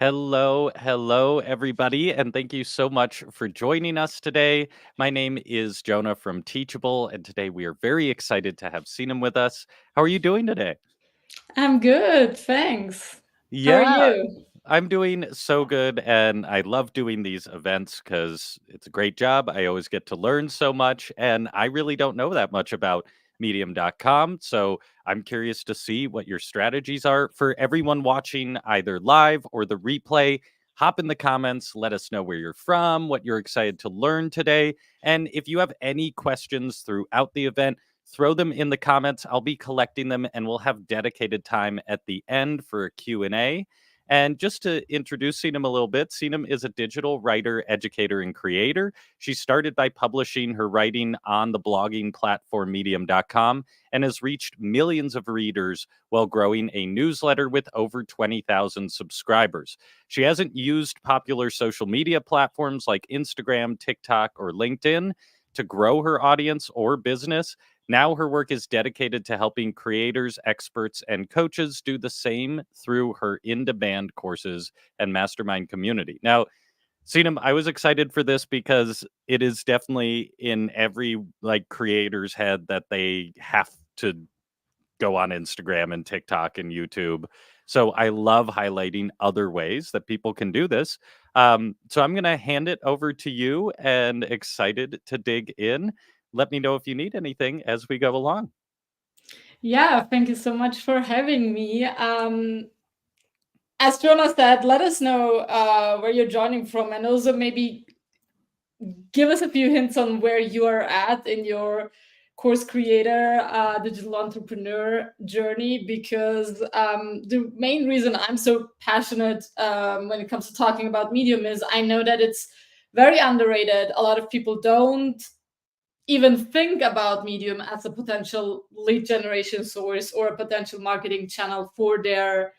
Hello, everybody, and thank you so much for joining us today. My name is Jonah from Teachable, and today we are very excited to have Sinem with us. How are you doing today? I'm good, thanks. How are Yeah, you? I'm doing so good, and I love doing these events because it's a great job. I always get to learn so much, and I really don't know that much about medium.com. So I'm curious to see what your strategies are for everyone watching either live or the replay. Hop in the comments, let us know where you're from, what you're excited to learn today. And if you have any questions throughout the event, throw them in the comments. I'll be collecting them and we'll have dedicated time at the end for a Q&A. And just to introduce Sinem a little bit, Sinem is a digital writer, educator, and creator. She started by publishing her writing on the blogging platform medium.com and has reached millions of readers while growing a newsletter with over 20,000 subscribers. She hasn't used popular social media platforms like Instagram, TikTok, or LinkedIn to grow her audience or business. Now her work is dedicated to helping creators, experts, and coaches do the same through her in-demand courses and mastermind community. Now, Sinem, I was excited for this because it is definitely in every creator's head that they have to go on Instagram and TikTok and YouTube. So I love highlighting other ways that people can do this. So I'm going to hand it over to you and excited to dig in. Let me know if you need anything as we go along. Yeah, thank you so much for having me. As Jonah said, let us know where you're joining from, and also maybe give us a few hints on where you are at in your course creator, digital entrepreneur journey, because the main reason I'm so passionate when it comes to talking about Medium is I know that it's very underrated. A lot of people don't even think about Medium as a potential lead generation source or a potential marketing channel for their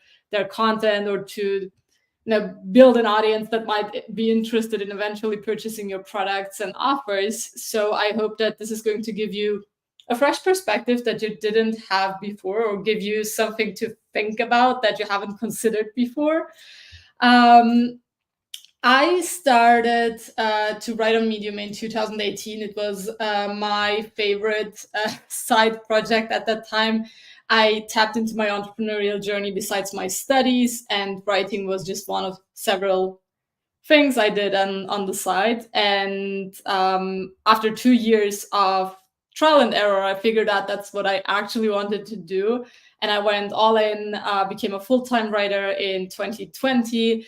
content, or to build an audience that might be interested in eventually purchasing your products and offers. So I hope that this is going to give you a fresh perspective that you didn't have before, or give you something to think about that you haven't considered before. um, I started to write on Medium in 2018. It was my favorite side project at that time. I tapped into my entrepreneurial journey besides my studies, and writing was just one of several things I did on the side. And after 2 years of trial and error, I figured out that's what I actually wanted to do. And I went all in, became a full-time writer in 2020.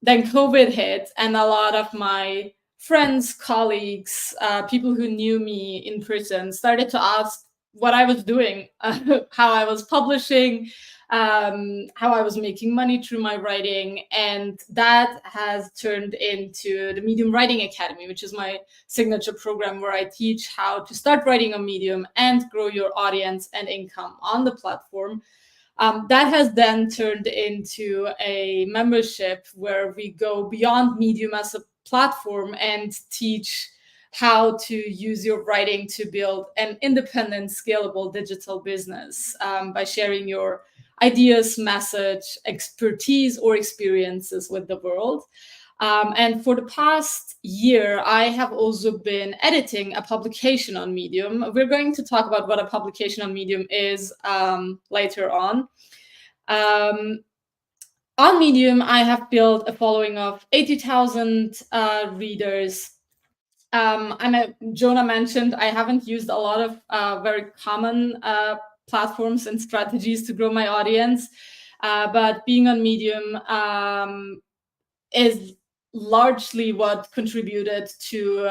Then COVID hit, and a lot of my friends, colleagues, people who knew me in person started to ask what I was doing, how I was publishing, how I was making money through my writing. And that has turned into the Medium Writing Academy, which is my signature program where I teach how to start writing on Medium and grow your audience and income on the platform. That has then turned into a membership where we go beyond Medium as a platform and teach how to use your writing to build an independent, scalable digital business by sharing your ideas, message, expertise, or experiences with the world. And for the past year, I have also been editing a publication on Medium. We're going to talk about what a publication on Medium is later on. Um, on Medium, I have built a following of 80,000 readers. Jonah mentioned I haven't used a lot of very common platforms and strategies to grow my audience, but being on Medium is largely what contributed to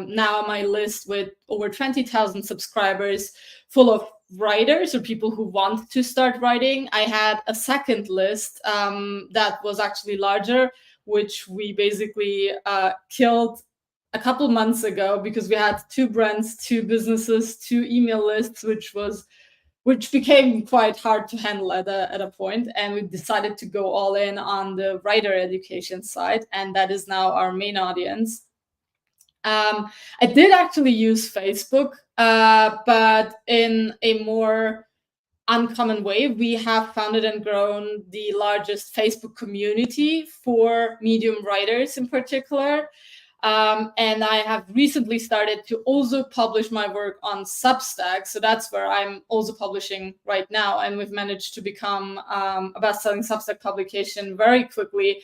now my list with over 20,000 subscribers, full of writers or people who want to start writing. I had a second list that was actually larger, which we basically killed a couple months ago because we had two brands, two businesses, two email lists, which became quite hard to handle at a point, and we decided to go all in on the writer education side, and that is now our main audience. I did actually use Facebook, but in a more uncommon way, we have founded and grown the largest Facebook community for Medium writers in particular. And I have recently started to also publish my work on Substack. So that's where I'm also publishing right now. And we've managed to become a best-selling Substack publication very quickly.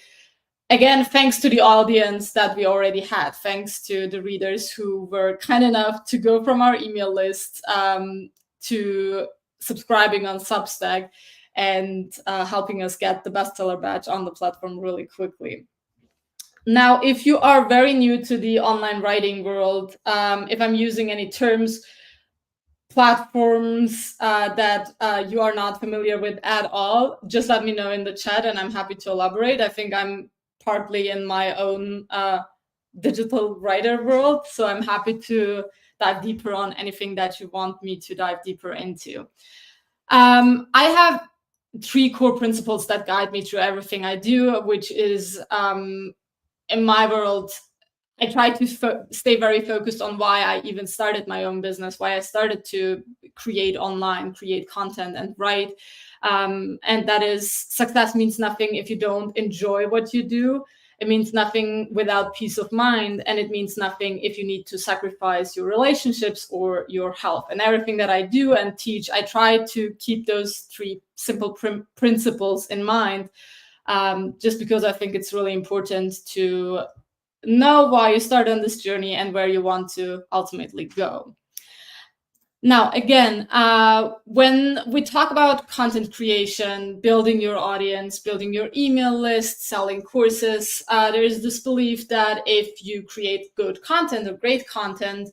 Again, thanks to the audience that we already had, thanks to the readers who were kind enough to go from our email list to subscribing on Substack and helping us get the bestseller badge on the platform really quickly. Now, if you are very new to the online writing world, if I'm using any terms, platforms that you are not familiar with at all, just let me know in the chat and I'm happy to elaborate. I think I'm partly in my own digital writer world, so I'm happy to dive deeper on anything that you want me to dive deeper into. I have 3 core principles that guide me through everything I do, which is in my world, I try to stay very focused on why I even started my own business, why I started to create online, create content and write. And that is, success means nothing if you don't enjoy what you do. It means nothing without peace of mind. And it means nothing if you need to sacrifice your relationships or your health. And everything that I do and teach, I try to keep those 3 simple principles in mind. Just because I think it's really important to know why you start on this journey and where you want to ultimately go. Now, again, when we talk about content creation, building your audience, building your email list, selling courses, there is this belief that if you create good content or great content,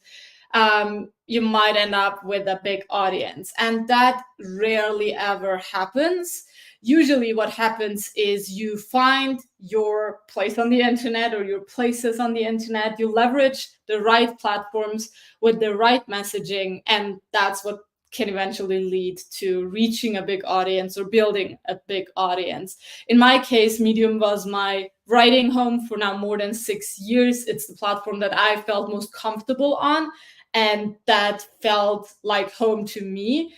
you might end up with a big audience. And that rarely ever happens. Usually what happens is you find your place on the internet or your places on the internet, you leverage the right platforms with the right messaging, and that's what can eventually lead to reaching a big audience or building a big audience. In my case, Medium was my writing home for now more than 6 years. It's the platform that I felt most comfortable on and that felt like home to me.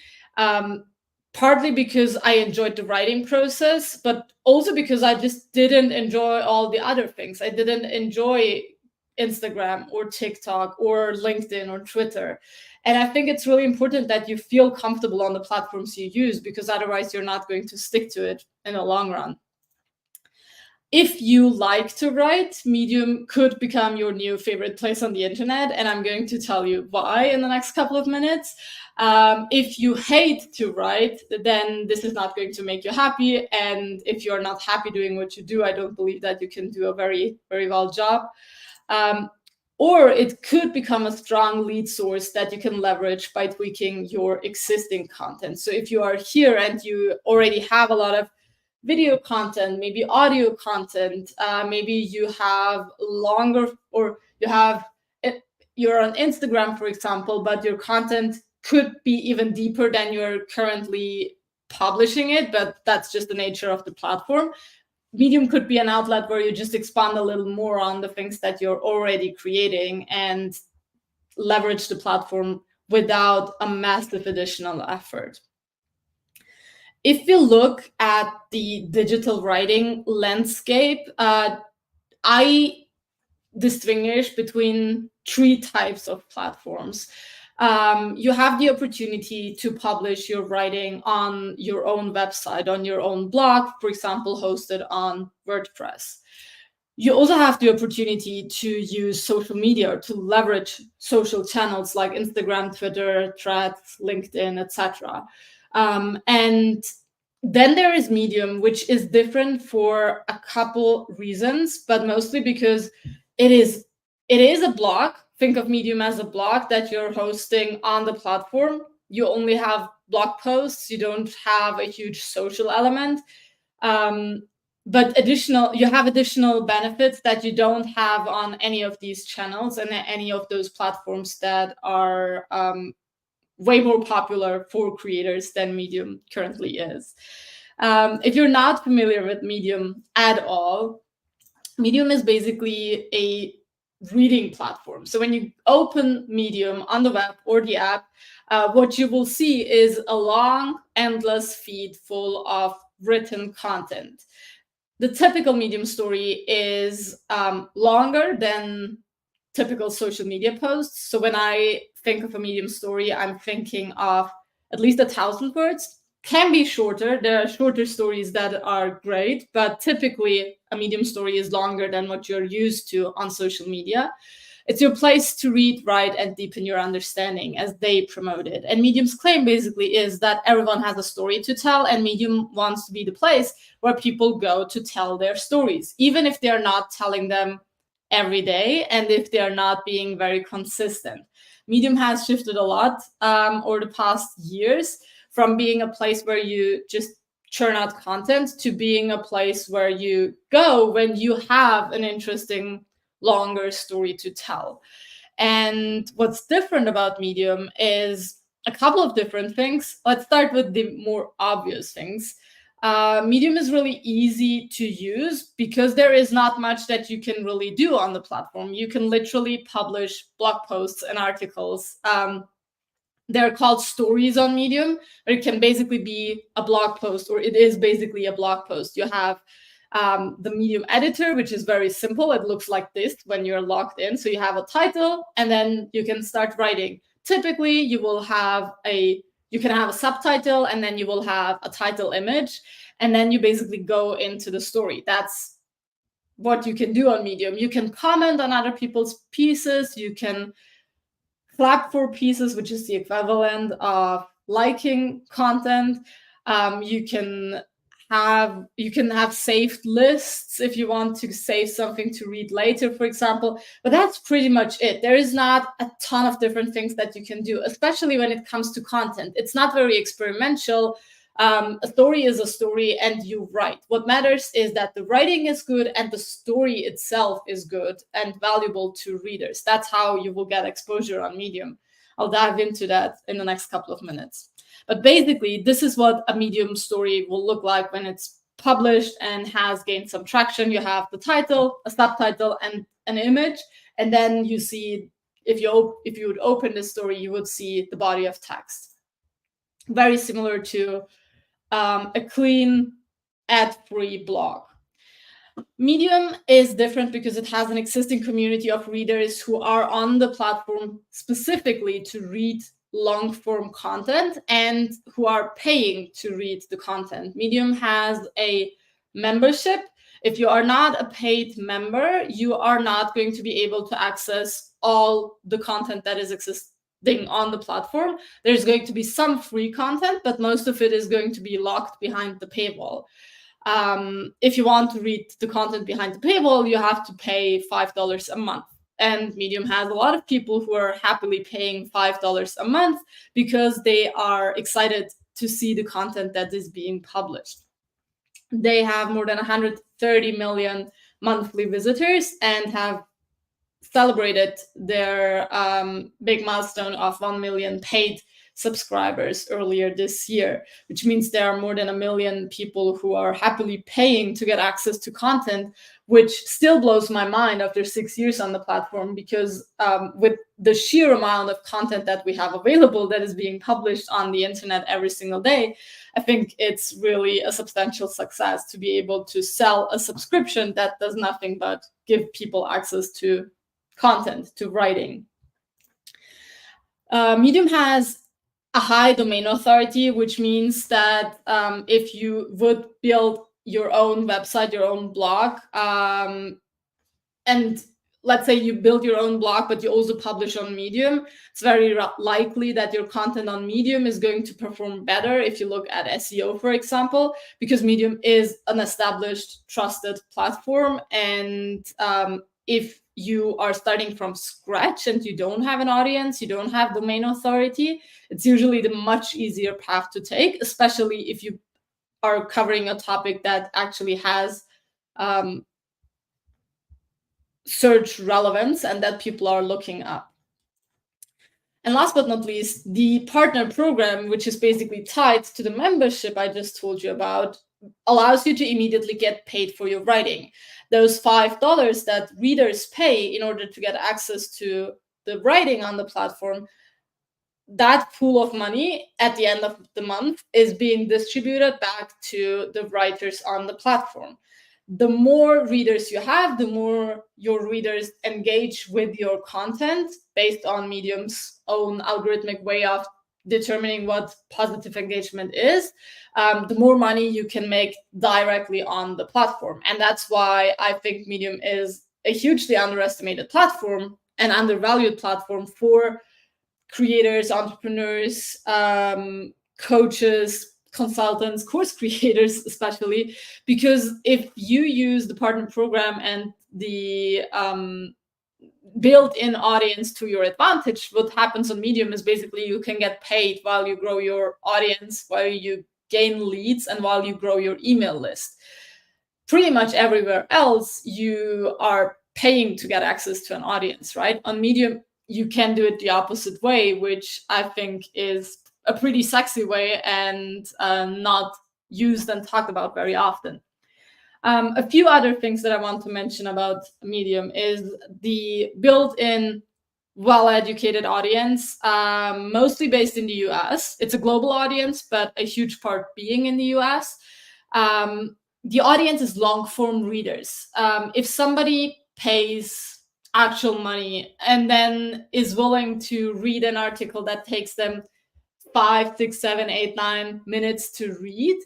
Partly because I enjoyed the writing process, but also because I just didn't enjoy all the other things. I didn't enjoy Instagram or TikTok or LinkedIn or Twitter. And I think it's really important that you feel comfortable on the platforms you use, because otherwise you're not going to stick to it in the long run. If you like to write, Medium could become your new favorite place on the internet, and I'm going to tell you why in the next couple of minutes. If you hate to write, then this is not going to make you happy, and if you're not happy doing what you do, I don't believe that you can do a very, very well job. Or it could become a strong lead source that you can leverage by tweaking your existing content. So if you are here and you already have a lot of video content, maybe audio content, maybe you have longer, or you're on Instagram, for example, but your content could be even deeper than you're currently publishing it, but that's just the nature of the platform. Medium could be an outlet where you just expand a little more on the things that you're already creating and leverage the platform without a massive additional effort. If you look at the digital writing landscape, I distinguish between 3 types of platforms. You have the opportunity to publish your writing on your own website, on your own blog, for example, hosted on WordPress. You also have the opportunity to use social media or to leverage social channels like Instagram, Twitter, Threads, LinkedIn, etc. And then there is Medium, which is different for a couple reasons, but mostly because it is a blog. Think of Medium as a blog that you're hosting on the platform. You only have blog posts. You don't have a huge social element. But you have additional benefits that you don't have on any of these channels and any of those platforms that are way more popular for creators than Medium currently is. If you're not familiar with Medium at all, Medium is basically a reading platform. So when you open Medium on the web or the app, what you will see is a long, endless feed full of written content. The typical Medium story is longer than typical social media posts. So when I think of a Medium story, I'm thinking of at least 1,000 words. Can be shorter. There are shorter stories that are great, but typically a Medium story is longer than what you're used to on social media. It's your place to read, write, and deepen your understanding, as they promote it. And Medium's claim basically is that everyone has a story to tell, and Medium wants to be the place where people go to tell their stories, even if they're not telling them every day and if they're not being very consistent. Medium has shifted a lot over the past years, from being a place where you just churn out content to being a place where you go when you have an interesting longer story to tell. And what's different about Medium is a couple of different things. Let's start with the more obvious things. Medium is really easy to use because there is not much that you can really do on the platform. You can literally publish blog posts and articles. They're called stories on Medium, but it can basically be a blog post, or it is basically a blog post. You have the Medium editor, which is very simple. It looks like this when you're logged in. So you have a title, and then you can start writing. Typically, you can have a subtitle, and then you will have a title image, and then you basically go into the story. That's what you can do on Medium. You can comment on other people's pieces. You can clap for pieces, which is the equivalent of liking content. You can have saved lists if you want to save something to read later, for example. But that's pretty much it. There is not a ton of different things that you can do, especially when it comes to content. It's not very experimental. A story is a story, and you write. What matters is that the writing is good and the story itself is good and valuable to readers. That's how you will get exposure on Medium. I'll dive into that in the next couple of minutes. But basically, this is what a Medium story will look like when it's published and has gained some traction. You have the title, a subtitle, and an image. And then you see, if you would open this story, you would see the body of text. Very similar to a clean, ad-free blog. Medium is different because it has an existing community of readers who are on the platform specifically to read long-form content and who are paying to read the content. Medium has a membership. If you are not a paid member, you are not going to be able to access all the content that is existing on the platform. There's going to be some free content, but most of it is going to be locked behind the paywall. If you want to read the content behind the paywall, you have to pay $5 a month. And Medium has a lot of people who are happily paying $5 a month because they are excited to see the content that is being published. They have more than 130 million monthly visitors and have celebrated their big milestone of 1 million paid subscribers earlier this year, which means there are more than 1 million people who are happily paying to get access to content, which still blows my mind after 6 years on the platform, because with the sheer amount of content that we have available that is being published on the internet every single day, I think it's really a substantial success to be able to sell a subscription that does nothing but give people access to content, to writing. Medium has a high domain authority, which means that if you would build your own website, your own blog, and let's say you build your own blog, but you also publish on Medium, it's very likely that your content on Medium is going to perform better if you look at SEO, for example, because Medium is an established, trusted platform. And if you are starting from scratch and you don't have an audience, you don't have domain authority, it's usually the much easier path to take, especially if you are covering a topic that actually has search relevance and that people are looking up. And last but not least, the partner program, which is basically tied to the membership I just told you about, allows you to immediately get paid for your writing. Those $5 that readers pay in order to get access to the writing on the platform, that pool of money at the end of the month is being distributed back to the writers on the platform. The more readers you have, the more your readers engage with your content based on Medium's own algorithmic way of determining what positive engagement is, the more money you can make directly on the platform. And that's why I think Medium is a hugely underestimated platform and undervalued platform for creators, entrepreneurs, coaches, consultants, course creators, especially, because if you use the partner program and the built-in audience to your advantage, what happens on Medium is basically you can get paid while you grow your audience, while you gain leads, and while you grow your email list. Pretty much everywhere else, you are paying to get access to an audience, right? On Medium, you can do it the opposite way, which I think is a pretty sexy way and not used and talked about very often. A few other things that I want to mention about Medium is the built-in well-educated audience, mostly based in the US. It's a global audience, but a huge part being in the US. The audience is long-form readers. If somebody pays actual money and then is willing to read an article that takes them 5, 6, 7, 8, 9 minutes to read,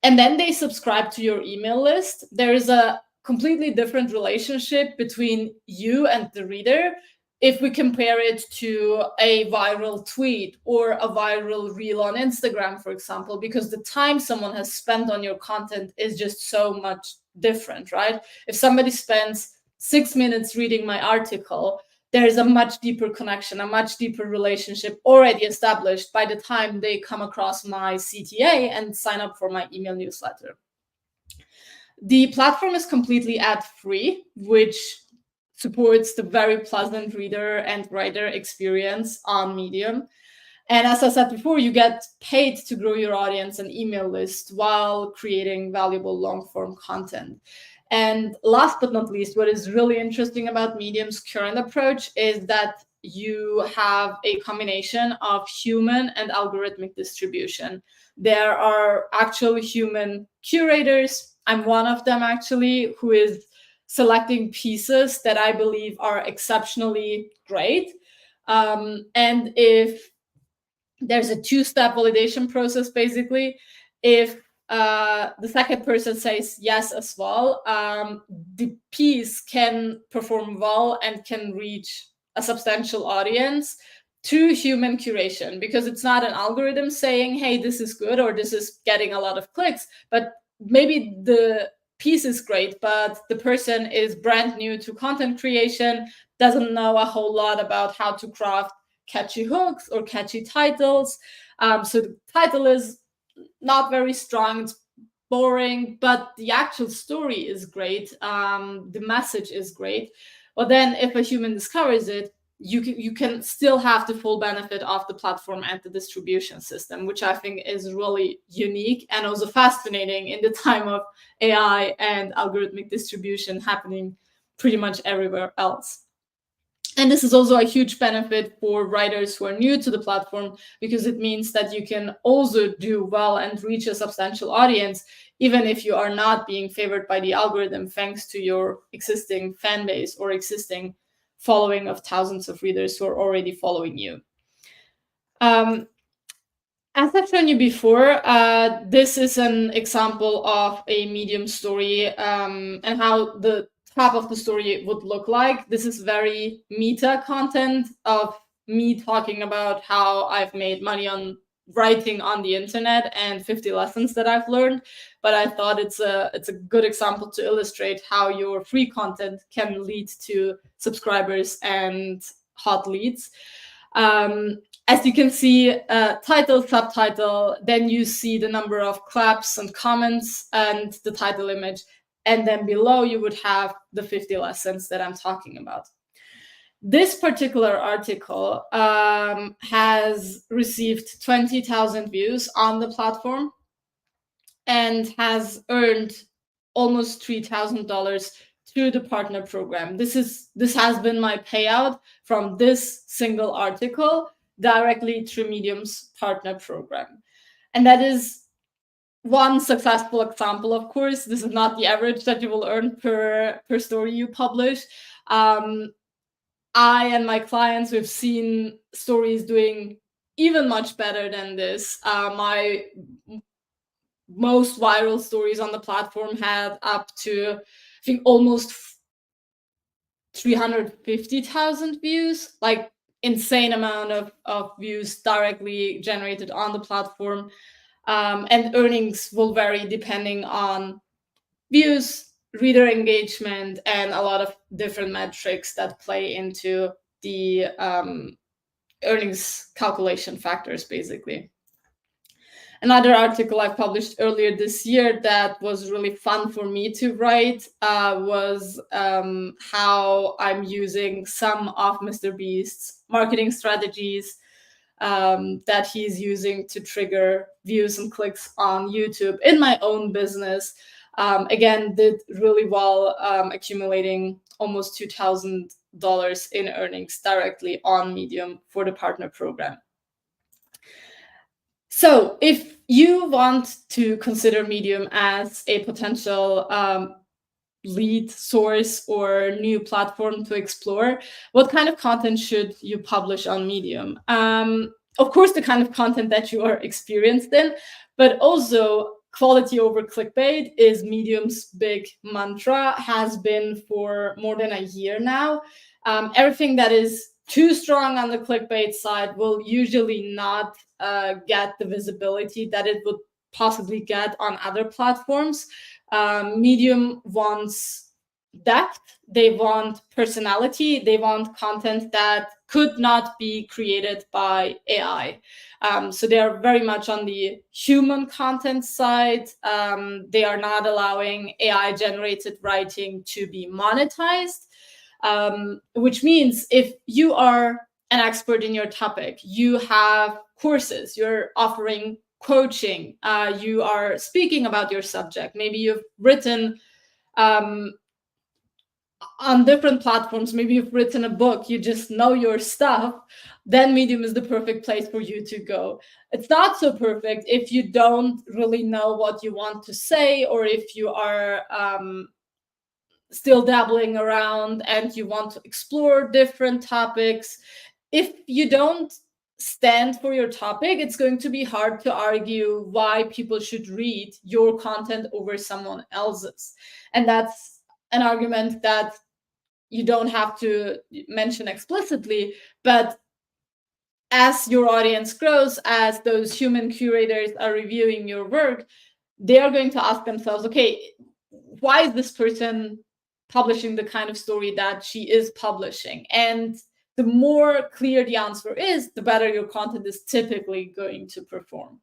and then they subscribe to your email list, there is a completely different relationship between you and the reader if we compare it to a viral tweet or a viral reel on Instagram, for example, because the time someone has spent on your content is just so much different, right? If somebody spends 6 minutes reading my article, there's a much deeper connection, a much deeper relationship already established by the time they come across my CTA and sign up for my email newsletter. The platform is completely ad-free, which supports the very pleasant reader and writer experience on Medium. And as I said before, you get paid to grow your audience and email list while creating valuable long-form content. And last but not least, what is really interesting about Medium's current approach is that you have a combination of human and algorithmic distribution. There are actual human curators. I'm one of them, actually, who is selecting pieces that I believe are exceptionally great. And if there's a two-step validation process, basically, if the second person says yes as well, the piece can perform well and can reach a substantial audience through human curation, because it's not an algorithm saying, hey, this is good or this is getting a lot of clicks, but maybe the piece is great, but the person is brand new to content creation, doesn't know a whole lot about how to craft catchy hooks or catchy titles. So the title is not very strong, it's boring, but the actual story is great. The message is great. Well, then if a human discovers it, you can still have the full benefit of the platform and the distribution system, which I think is really unique and also fascinating in the time of AI and algorithmic distribution happening pretty much everywhere else. And this is also a huge benefit for writers who are new to the platform, because it means that you can also do well and reach a substantial audience, even if you are not being favored by the algorithm, thanks to your existing fan base or existing following of thousands of readers who are already following you. As I've shown you before, this is an example of a Medium story and how the top of the story would look like. This is very meta content of me talking about how I've made money on writing on the internet and 50 lessons that I've learned. But I thought it's a good example to illustrate how your free content can lead to subscribers and hot leads. As you can see, title, subtitle, then you see the number of claps and comments and the title image. And then below you would have the 50 lessons that I'm talking about. This particular article has received 20,000 views on the platform. and has earned almost $3,000 through the partner program. This has been my payout from this single article directly through Medium's partner program. And that is one successful example. Of course, this is not the average that you will earn per story you publish. I and my clients, we've seen stories doing even much better than this. My most viral stories on the platform had up to, I think, almost 350,000 views, like insane amount of views directly generated on the platform. And earnings will vary depending on views, reader engagement, and a lot of different metrics that play into the earnings calculation factors, basically. Another article I published earlier this year that was really fun for me to write was how I'm using some of Mr. Beast's marketing strategies that he's using to trigger views and clicks on YouTube in my own business. Again, did really well, accumulating almost $2,000 in earnings directly on Medium for the partner program. So if you want to consider Medium as a potential lead source or new platform to explore, what kind of content should you publish on Medium? Of course, the kind of content that you are experienced in, but also quality over clickbait is Medium's big mantra, has been for more than a year now. Everything that is too strong on the clickbait side will usually not get the visibility that it would possibly get on other platforms. Medium wants depth, they want personality, they want content that could not be created by AI. So they are very much on the human content side. They are not allowing AI-generated writing to be monetized, which means if you are an expert in your topic, you have courses, you're offering coaching, you are speaking about your subject, maybe you've written on different platforms, maybe you've written a book, you just know your stuff, then Medium is the perfect place for you to go. It's not so perfect if you don't really know what you want to say, or if you are still dabbling around and you want to explore different topics. If you don't stand for your topic, it's going to be hard to argue why people should read your content over someone else's. And that's an argument that you don't have to mention explicitly, but as your audience grows, as those human curators are reviewing your work, they are going to ask themselves, okay, why is this person publishing the kind of story that she is publishing? And the more clear the answer is, the better your content is typically going to perform.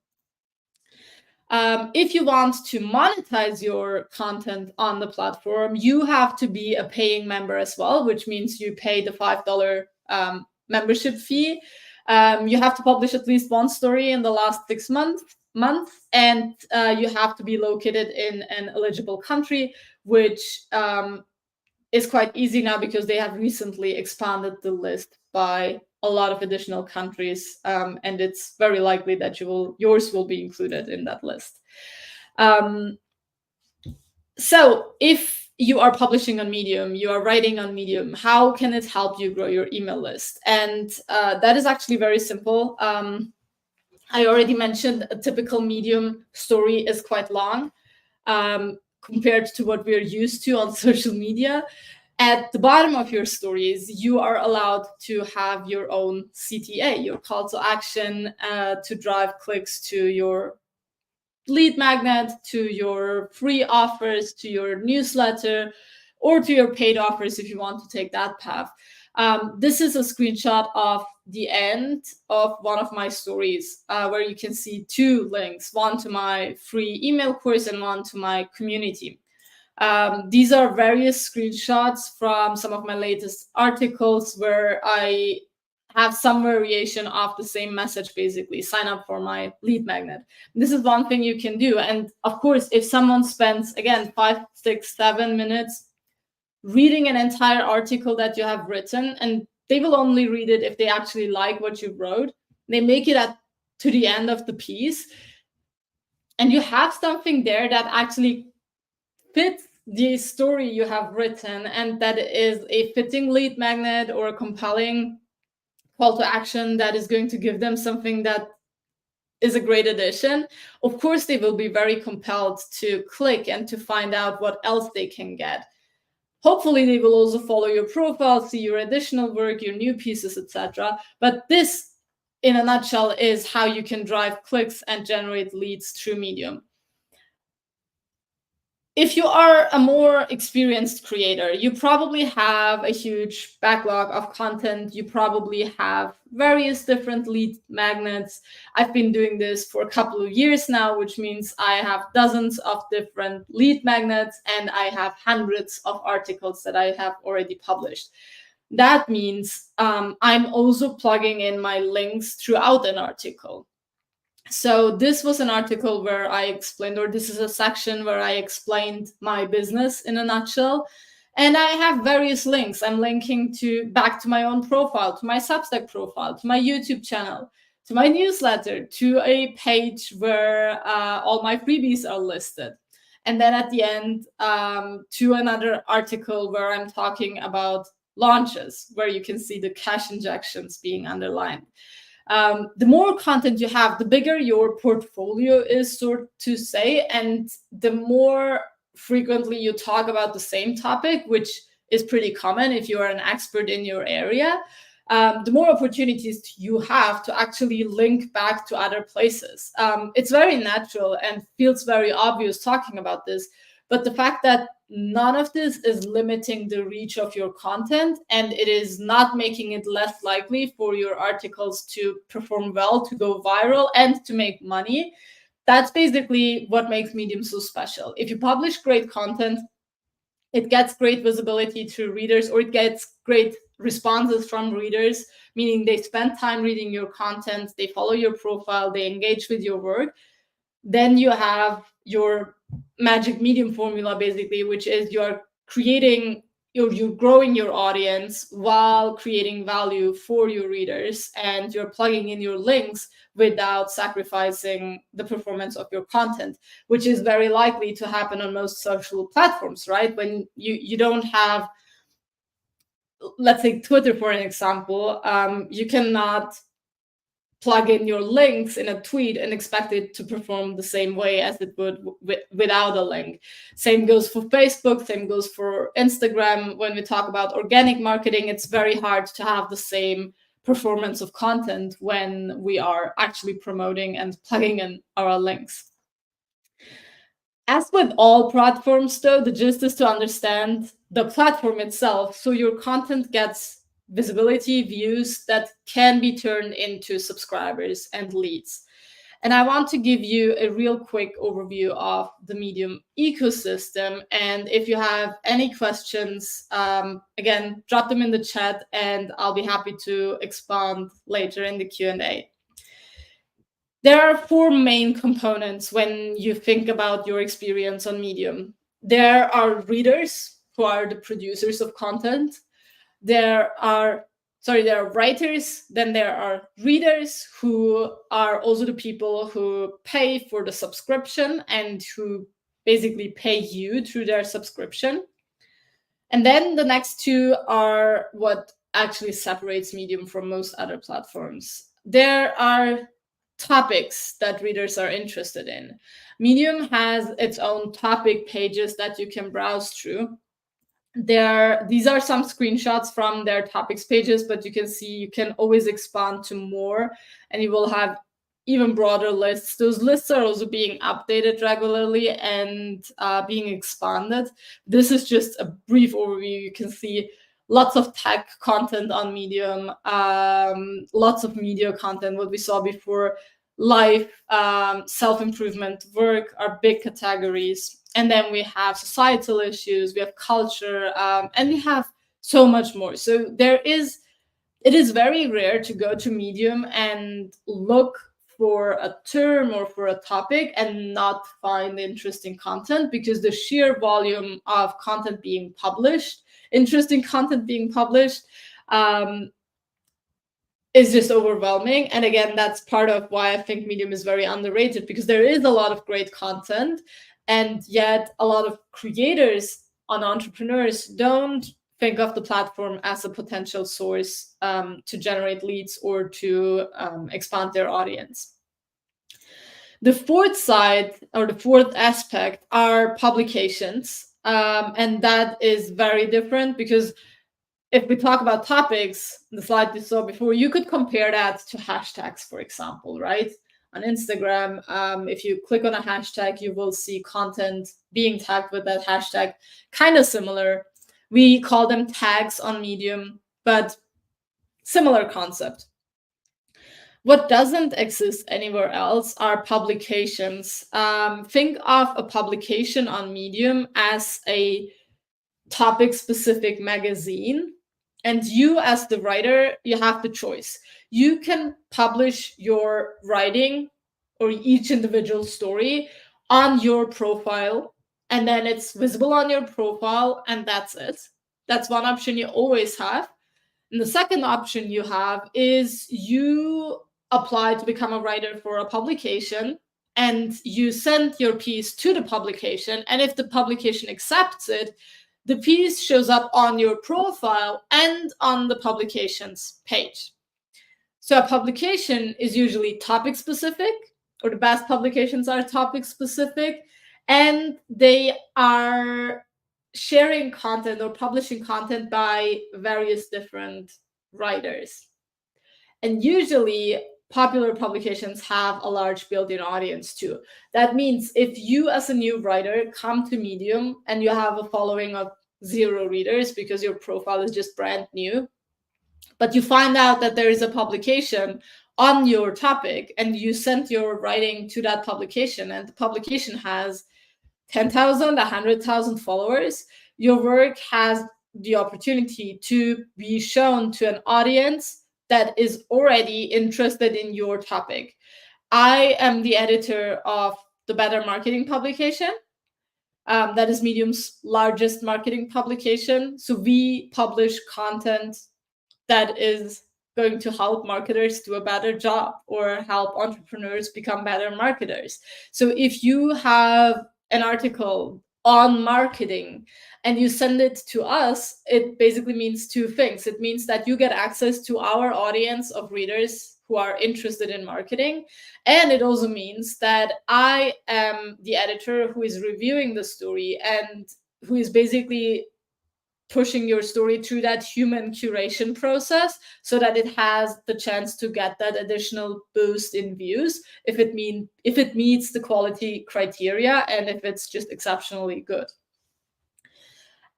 If you want to monetize your content on the platform, you have to be a paying member as well, which means you pay the $5 membership fee. You have to publish at least one story in the last 6 months, and you have to be located in an eligible country, which is quite easy now because they have recently expanded the list by a lot of additional countries, and it's very likely that yours will be included in that list. So if you are publishing on Medium, you are writing on Medium, how can it help you grow your email list? And that is actually very simple. I already mentioned a typical Medium story is quite long compared to what we're used to on social media. At the bottom of your stories, you are allowed to have your own CTA, your call to action, to drive clicks to your lead magnet, to your free offers, to your newsletter, or to your paid offers if you want to take that path. This is a screenshot of the end of one of my stories, where you can see two links, one to my free email course and one to my community. These are various screenshots from some of my latest articles where I have some variation of the same message, basically sign up for my lead magnet. This is one thing you can do. And of course, if someone spends, again, 5, 6, 7 minutes reading an entire article that you have written, and they will only read it if they actually like what you wrote, they make it to the end of the piece, and you have something there that actually fits the story you have written, and that is a fitting lead magnet or a compelling call to action that is going to give them something that is a great addition, of course they will be very compelled to click and to find out what else they can get. Hopefully they will also follow your profile, see your additional work, your new pieces, etc. But this, in a nutshell, is how you can drive clicks and generate leads through Medium. If you are a more experienced creator, you probably have a huge backlog of content. You probably have various different lead magnets. I've been doing this for a couple of years now, which means I have dozens of different lead magnets, and I have hundreds of articles that I have already published. That means I'm also plugging in my links throughout an article. So this was an article where I explained, or this is a section where I explained my business in a nutshell. And I have various links. I'm linking back to my own profile, to my Substack profile, to my YouTube channel, to my newsletter, to a page where all my freebies are listed. And then at the end, to another article where I'm talking about launches, where you can see the cash injections being underlined. The more content you have, the bigger your portfolio is, sort to say, and the more frequently you talk about the same topic, which is pretty common if you are an expert in your area, the more opportunities you have to actually link back to other places. It's very natural and feels very obvious talking about this, but the fact that none of this is limiting the reach of your content, and it is not making it less likely for your articles to perform well, to go viral, and to make money. That's basically what makes Medium so special. If you publish great content, it gets great visibility to readers, or it gets great responses from readers, meaning they spend time reading your content, they follow your profile, they engage with your work. Then you have your magic medium formula, basically, which is you're growing your audience while creating value for your readers, and you're plugging in your links without sacrificing the performance of your content, which is very likely to happen on most social platforms, right? When you don't have, let's say Twitter, for an example, you cannot plug in your links in a tweet and expect it to perform the same way as it would without a link. Same goes for Facebook, same goes for Instagram. When we talk about organic marketing, it's very hard to have the same performance of content when we are actually promoting and plugging in our links. As with all platforms, though, the gist is to understand the platform itself, so your content gets visibility, views that can be turned into subscribers and leads. And I want to give you a real quick overview of the Medium ecosystem. And if you have any questions, again, drop them in the chat and I'll be happy to expand later in the Q&A. There are 4 main components when you think about your experience on Medium. There are readers, who are the producers of content. There are writers, then there are readers, who are also the people who pay for the subscription and who basically pay you through their subscription. And then the next 2 are what actually separates Medium from most other platforms. There are topics that readers are interested in. Medium has its own topic pages that you can browse through. These are some screenshots from their topics pages, but you can see you can always expand to more, and you will have even broader lists. Those lists are also being updated regularly and being expanded. This is just a brief overview. You can see lots of tech content on Medium, lots of media content, what we saw before. Life, self-improvement, work are big categories. And then we have societal issues, we have culture, and we have so much more. So there is it is very rare to go to Medium and look for a term or for a topic and not find interesting content, because the sheer volume of content being published, interesting content being published, is just overwhelming. And again, that's part of why I think Medium is very underrated, because there is a lot of great content, and yet a lot of creators and entrepreneurs don't think of the platform as a potential source to generate leads or to expand their audience. The fourth side, or the fourth aspect, are publications. And that is very different, because if we talk about topics, the slide you saw before, you could compare that to hashtags, for example, right? On Instagram, if you click on a hashtag, you will see content being tagged with that hashtag, kind of similar. We call them tags on Medium, but similar concept. What doesn't exist anywhere else are publications. Think of a publication on Medium as a topic-specific magazine. And you, as the writer, you have the choice. You can publish your writing or each individual story on your profile, and then it's visible on your profile, and that's it. That's one option you always have. And the second option you have is you apply to become a writer for a publication, and you send your piece to the publication. And if the publication accepts it, the piece shows up on your profile and on the publication's page. So a publication is usually topic specific, or the best publications are topic specific, and they are sharing content or publishing content by various different writers. And usually popular publications have a large built-in audience too. That means if you, as a new writer, come to Medium and you have a following of 0 readers because your profile is just brand new, but you find out that there is a publication on your topic and you sent your writing to that publication, and the publication has 10,000, 100,000 followers, your work has the opportunity to be shown to an audience that is already interested in your topic. I am the editor of the Better Marketing publication. That is Medium's largest marketing publication. So we publish content that is going to help marketers do a better job or help entrepreneurs become better marketers. So if you have an article on marketing and you send it to us, it basically means 2 things. It means that you get access to our audience of readers who are interested in marketing. And it also means that I am the editor who is reviewing the story and who is basically pushing your story through that human curation process so that it has the chance to get that additional boost in views if it meets the quality criteria and if it's just exceptionally good.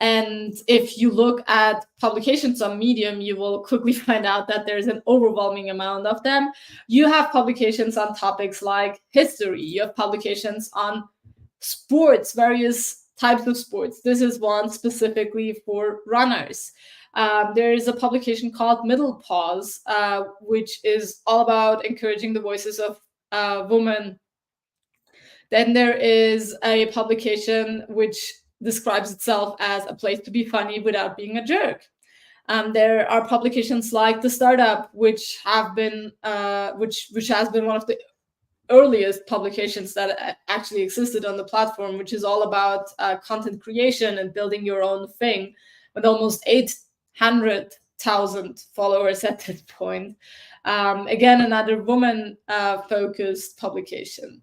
And if you look at publications on Medium, you will quickly find out that there's an overwhelming amount of them. You have publications on topics like history. You have publications on sports, various types of sports. This is one specifically for runners. There is a publication called Middle Pause, which is all about encouraging the voices of women. Then there is a publication which describes itself as a place to be funny without being a jerk. There are publications like The Startup, which have been which has been one of the earliest publications that actually existed on the platform, which is all about content creation and building your own thing, with almost 800,000 followers at this point. Again, another woman focused publication.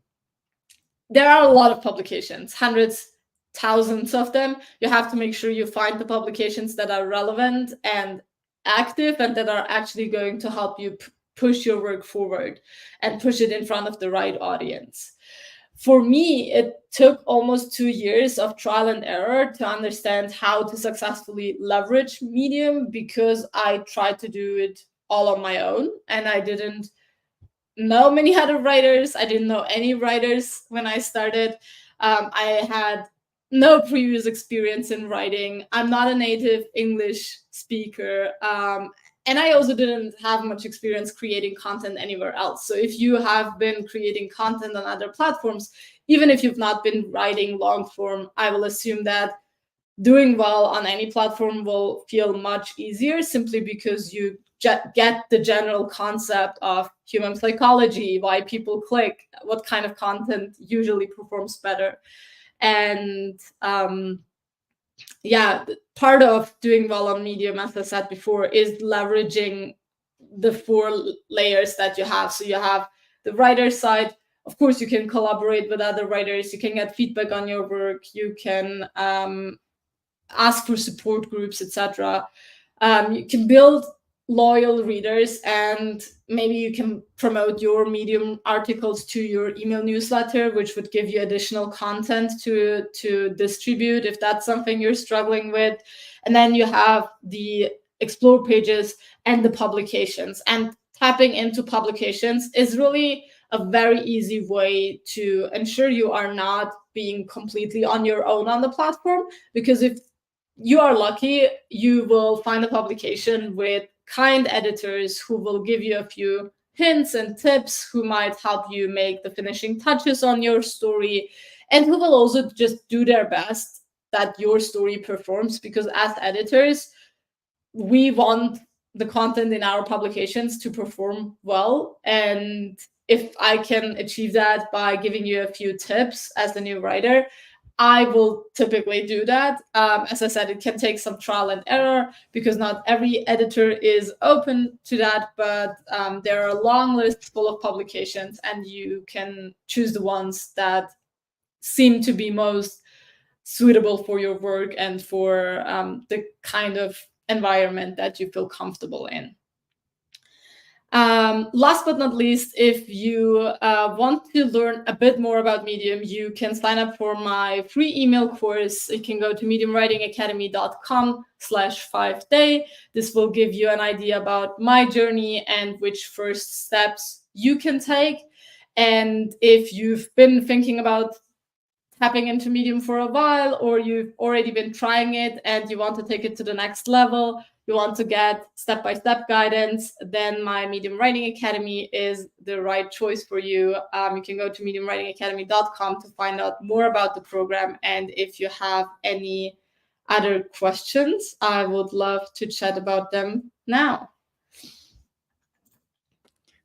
There are a lot of publications, hundreds, thousands of them. You have to make sure you find the publications that are relevant and active and that are actually going to help you push your work forward and push it in front of the right audience. For me, it took almost 2 years of trial and error to understand how to successfully leverage Medium, because I tried to do it all on my own and I didn't know many other writers. I didn't know any writers when I started. I had no previous experience in writing. I'm not a native English speaker. And I also didn't have much experience creating content anywhere else. So if you have been creating content on other platforms, even if you've not been writing long form, I will assume that doing well on any platform will feel much easier, simply because you get the general concept of human psychology, why people click, what kind of content usually performs better. And yeah, part of doing well on Medium, as I said before, is leveraging the 4 layers that you have. So you have the writer side. Of course, you can collaborate with other writers. You can get feedback on your work. You can ask for support groups, etc. You can build loyal readers, and maybe you can promote your Medium articles to your email newsletter, which would give you additional content to distribute if that's something you're struggling with. And then you have the explore pages and the publications. And tapping into publications is really a very easy way to ensure you are not being completely on your own on the platform, because if you are lucky, you will find a publication with kind editors who will give you a few hints and tips, who might help you make the finishing touches on your story, and who will also just do their best that your story performs. Because as editors, we want the content in our publications to perform well. And if I can achieve that by giving you a few tips as a new writer, I will typically do that. As I said, it can take some trial and error, because not every editor is open to that, but there are a long list full of publications, and you can choose the ones that seem to be most suitable for your work and for the kind of environment that you feel comfortable in. Last but not least, if you want to learn a bit more about Medium, you can sign up for my free email course. You can go to mediumwritingacademy.com/5day. This will give you an idea about my journey and which first steps you can take. And if you've been thinking about tapping into Medium for a while, or you've already been trying it and you want to take it to the next level, you want to get step-by-step guidance, then my Medium Writing Academy is the right choice for you. You can go to mediumwritingacademy.com to find out more about the program. And if you have any other questions, I would love to chat about them now.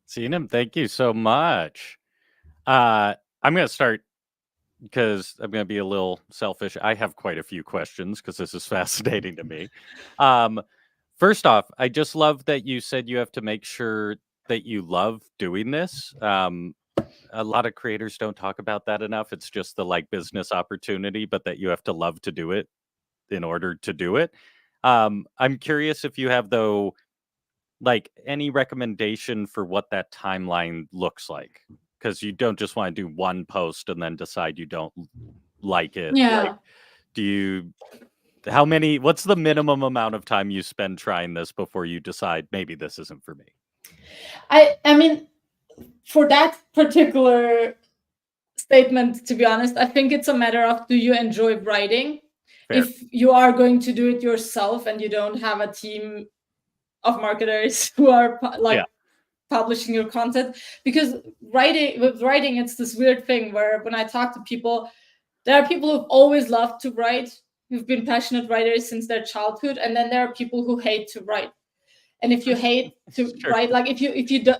Sinem, thank you so much. I'm going to start because I'm going to be a little selfish. I have quite a few questions because this is fascinating to me. First off, I just love that you said you have to make sure that you love doing this. A lot of creators don't talk about that enough. It's just the like business opportunity, but that you have to love to do it in order to do it. I'm curious if you have, though, like any recommendation for what that timeline looks like, because you don't just want to do one post and then decide you don't like it. Yeah. Like, what's the minimum amount of time you spend trying this before you decide maybe this isn't for me? I mean, for that particular statement, to be honest, I think it's a matter of, do you enjoy writing? Fair. If you are going to do it yourself and you don't have a team of marketers who are publishing your content, because with writing, it's this weird thing where when I talk to people, there are people who've always loved to write, who've been passionate writers since their childhood, and then there are people who hate to write. And if you hate to write, like if you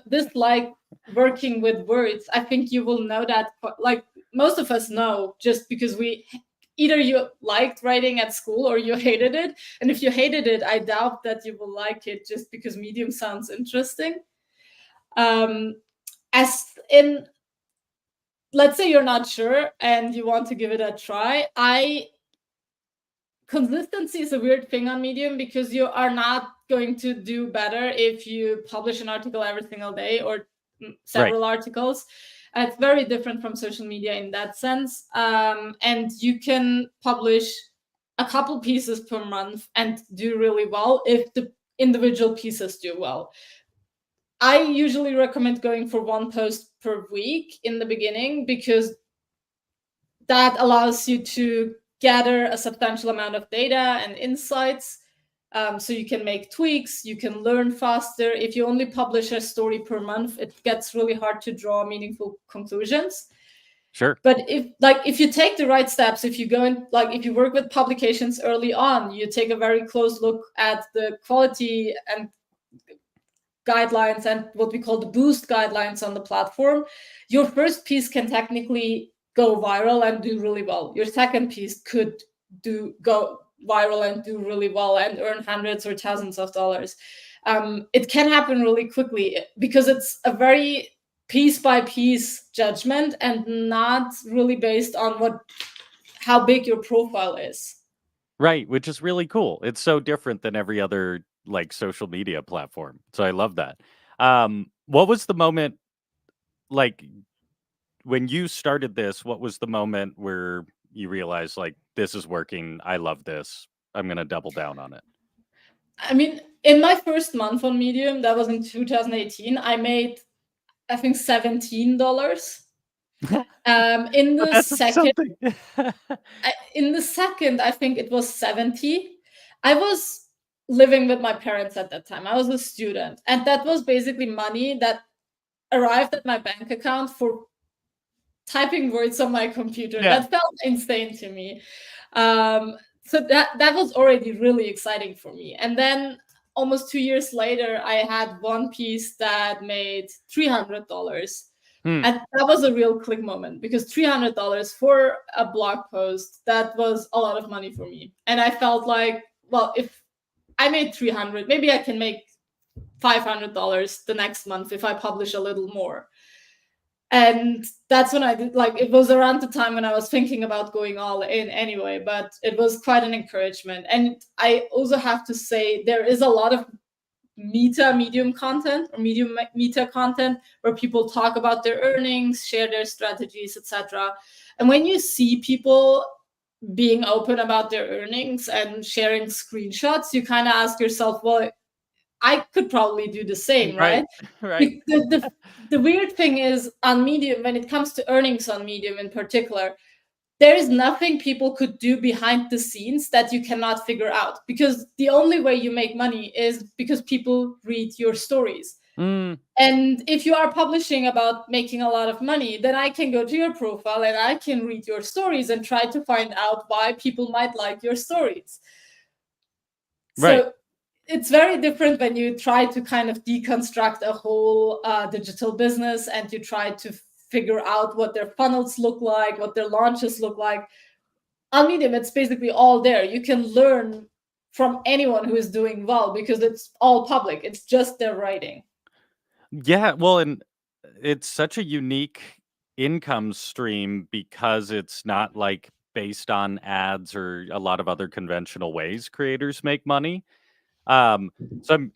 dislike working with words, I think you will know that, like most of us know, just because either you liked writing at school or you hated it. And if you hated it, I doubt that you will like it just because Medium sounds interesting. Let's say you're not sure and you want to give it a try. Consistency is a weird thing on Medium, because you are not going to do better if you publish an article every single day or several articles. It's very different from social media in that sense. And you can publish a couple pieces per month and do really well if the individual pieces do well. I usually recommend going for one post per week in the beginning, because that allows you to gather a substantial amount of data and insights. So you can make tweaks, you can learn faster. If you only publish a story per month, it gets really hard to draw meaningful conclusions. Sure. But if you take the right steps, if you go in, if you work with publications early on, you take a very close look at the quality and guidelines and what we call the boost guidelines on the platform, your first piece can technically go viral and do really well. Your second piece could go viral and do really well and earn hundreds or thousands of dollars. It can happen really quickly because it's a very piece by piece judgment and not really based on how big your profile is. Right, which is really cool. It's so different than every other like social media platform. So I love that. What was the moment like when you started this? What was the moment where you realized like this is working? I love this. I'm going to double down on it. I mean, in my first month on Medium, that was in 2018, I made, I think, $17. In But the that's second, something. I think it was 70. I was living with my parents at that time. I was a student, and that was basically money that arrived at my bank account for typing words on my computer. Yeah. That felt insane to me. So that was already really exciting for me. And then almost 2 years later, I had one piece that made $300. Hmm. And that was a real click moment because $300 for a blog post, that was a lot of money for me. And I felt like, well, if I made 300, maybe I can make $500 the next month if I publish a little more. And that's when I did, it was around the time when I was thinking about going all in anyway, but it was quite an encouragement. And I also have to say, there is a lot of medium content or medium meta content where people talk about their earnings, share their strategies, etc. And when you see people being open about their earnings and sharing screenshots, you kind of ask yourself, well, I could probably do the same, right? Right. The weird thing is on Medium, when it comes to earnings on Medium in particular, there is nothing people could do behind the scenes that you cannot figure out, because the only way you make money is because people read your stories. Mm, And if you are publishing about making a lot of money, then I can go to your profile and I can read your stories and try to find out why people might like your stories. right. So it's very different when you try to kind of deconstruct a whole digital business and you try to figure out what their funnels look like, what their launches look like. On Medium, it's basically all there. You can learn from anyone who is doing well because it's all public. It's just their writing. Yeah, well, and it's such a unique income stream because it's not like based on ads or a lot of other conventional ways creators make money. So I'm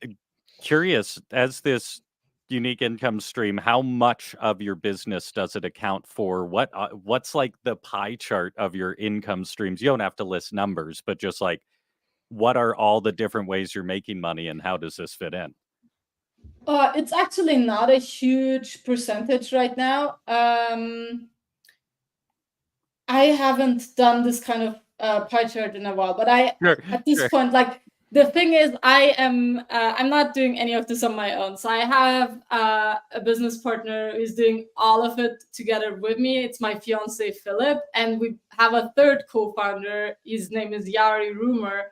curious, as this unique income stream, how much of your business does it account for? What's like the pie chart of your income streams? You don't have to list numbers, but just like what are all the different ways you're making money and how does this fit in? It's actually not a huge percentage right now. I haven't done this kind of pie chart in a while, but Sure, at this sure. point, the thing is, I'm not doing any of this on my own. So I have a business partner who's doing all of it together with me. It's my fiance Philip, and we have a third co-founder. His name is Yari Rumor,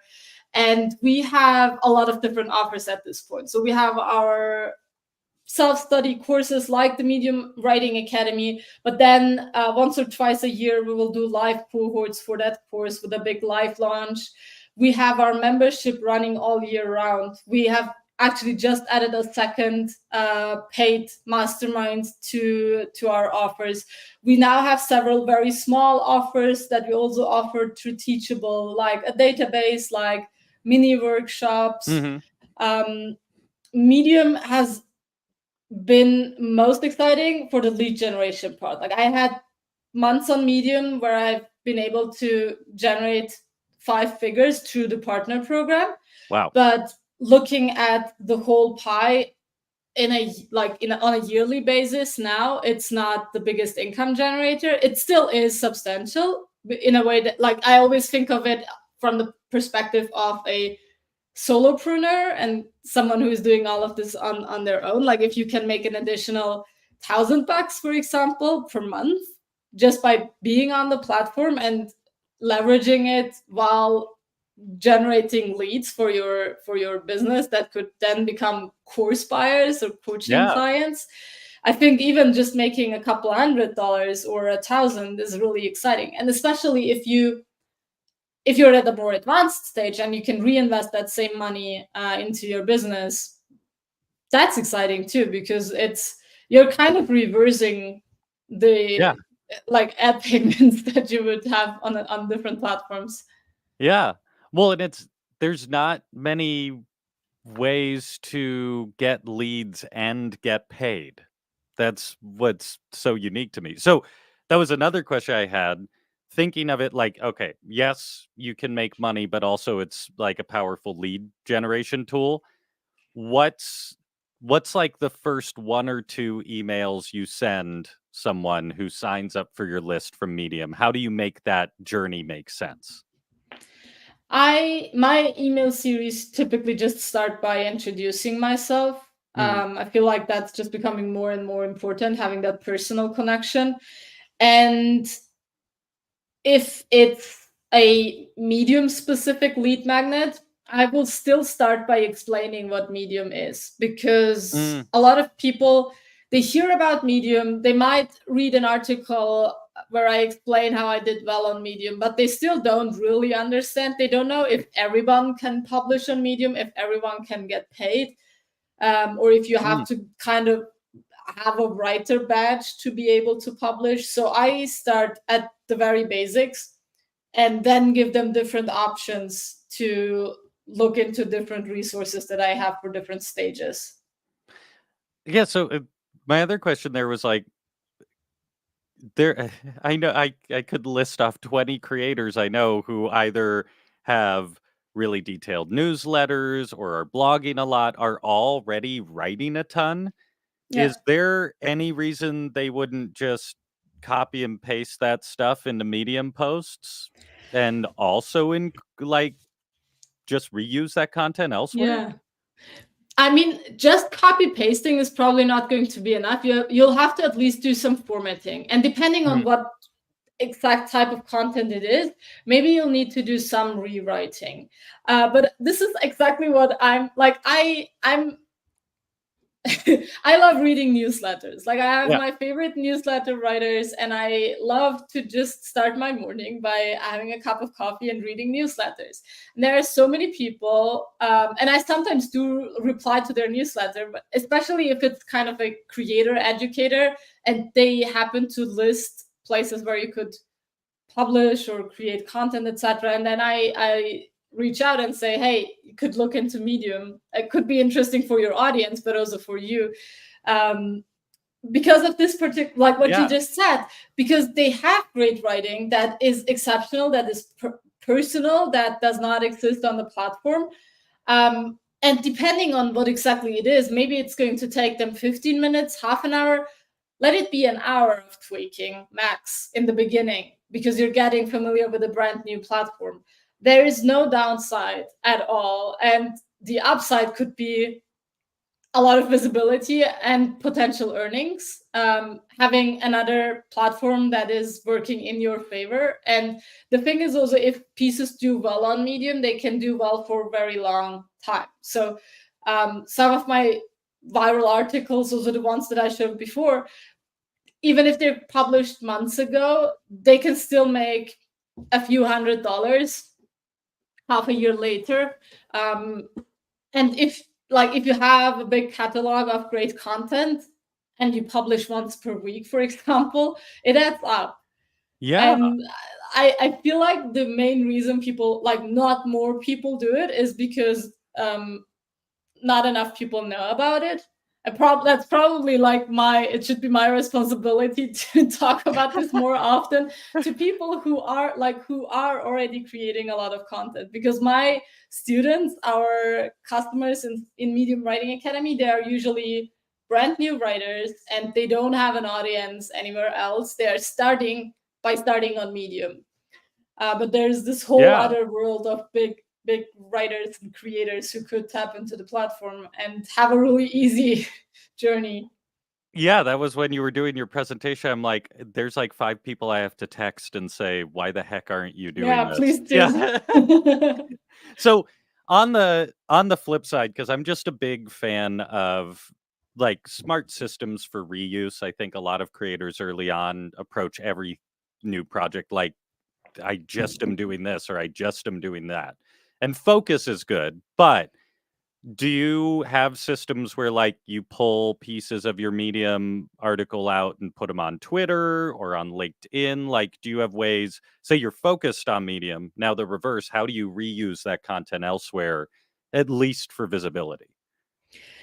and we have a lot of different offers at this point. So we have our self-study courses like the Medium Writing Academy, but then once or twice a year we will do live cohorts for that course with a big live launch. We have our membership running all year round. We have actually just added a second paid mastermind to our offers. We now have several very small offers that we also offer through Teachable, like a database, like mini workshops. Medium has been most exciting for the lead generation part. Like I had months on Medium where I've been able to generate 5 figures through the partner program. Wow. But looking at the whole pie on a yearly basis now, it's not the biggest income generator. It still is substantial in a way that, like, I always think of it from the perspective of a solopreneur and someone who is doing all of this on their own, like if you can make an additional $1,000, for example, per month, just by being on the platform and leveraging it while generating leads for your business that could then become course buyers or coaching Yeah. clients. I think even just making a couple $100 or 1,000 is really exciting, and especially if you're at the more advanced stage and you can reinvest that same money into your business, that's exciting too, because you're kind of reversing Yeah. the like ad payments that you would have on different platforms. Yeah. Well, and there's not many ways to get leads and get paid. That's what's so unique to me. So that was another question I had. Thinking of it like, okay, yes, you can make money, but also it's like a powerful lead generation tool. What's what's like the first one or two emails you send someone who signs up for your list from Medium? How do you make that journey make sense? My email series typically just start by introducing myself. Mhm. I feel like that's just becoming more and more important, having that personal connection. And if it's a medium specific lead magnet, I will still start by explaining what medium is, because Mm, a lot of people, they hear about medium, they might read an article where I explain how I did well on medium, but they still don't really understand. They don't know if everyone can publish on medium, if everyone can get paid, or if you mm. have to kind of have a writer badge to be able to publish. So I start at the very basics and then give them different options to look into different resources that I have for different stages. Yeah, so, my other question there was, like, there I know I could list off 20 creators I know who either have really detailed newsletters or are blogging a lot, are already writing a ton. Yeah. Is there any reason they wouldn't just copy and paste that stuff into Medium posts and also like, just reuse that content elsewhere? Yeah. I mean, just copy pasting is probably not going to be enough. You'll have to at least do some formatting. And depending on Mhm. what exact type of content it is, maybe you'll need to do some rewriting. But this is exactly what I'm like. I'm I love reading newsletters. Like, I have Yeah. my favorite newsletter writers, and I love to just start my morning by having a cup of coffee and reading newsletters. And there are so many people, and I sometimes do reply to their newsletter, but especially if it's kind of a creator educator and they happen to list places where you could publish or create content, etc. And then I reach out and say, hey, you could look into Medium. It could be interesting for your audience, but also for you. Um, because of this particular, like what you Yeah. just said, because they have great writing that is exceptional, that is personal, that does not exist on the platform. And depending on what exactly it is, maybe it's going to take them 15 minutes, half an hour. Let it be an hour of tweaking max in the beginning, because you're getting familiar with a brand new platform. There is no downside at all. And the upside could be a lot of visibility and potential earnings, having another platform that is working in your favor. And the thing is also, if pieces do well on Medium, they can do well for a very long time. So some of my viral articles, also the ones that I showed before, even if they're published months ago, they can still make a few $100s half a year later. Um, and if you have a big catalog of great content and you publish once per week, for example, it adds up. Yeah. And I feel like the main reason people, like, not more people do it is because not enough people know about it. That's probably like it should be my responsibility to talk about this more often to people who are already creating a lot of content, because my students, our customers in Medium Writing Academy, they are usually brand new writers and they don't have an audience anywhere else. They are starting on Medium. But there's this whole Yeah. other world of big big writers and creators who could tap into the platform and have a really easy journey. Yeah, that was when you were doing your presentation. I'm like, there's like 5 people I have to text and say, "Why the heck aren't you doing Yeah, this?" please do. Yeah. So, on the flip side, because 'cause I'm just a big fan of, like, smart systems for reuse. I think a lot of creators early on approach every new project like, "I just am doing this," or "I just am doing that." And focus is good, but do you have systems where, like, you pull pieces of your Medium article out and put them on Twitter or on LinkedIn? Like, do you have ways say you're focused on Medium, now the reverse, how do you reuse that content elsewhere, at least for visibility?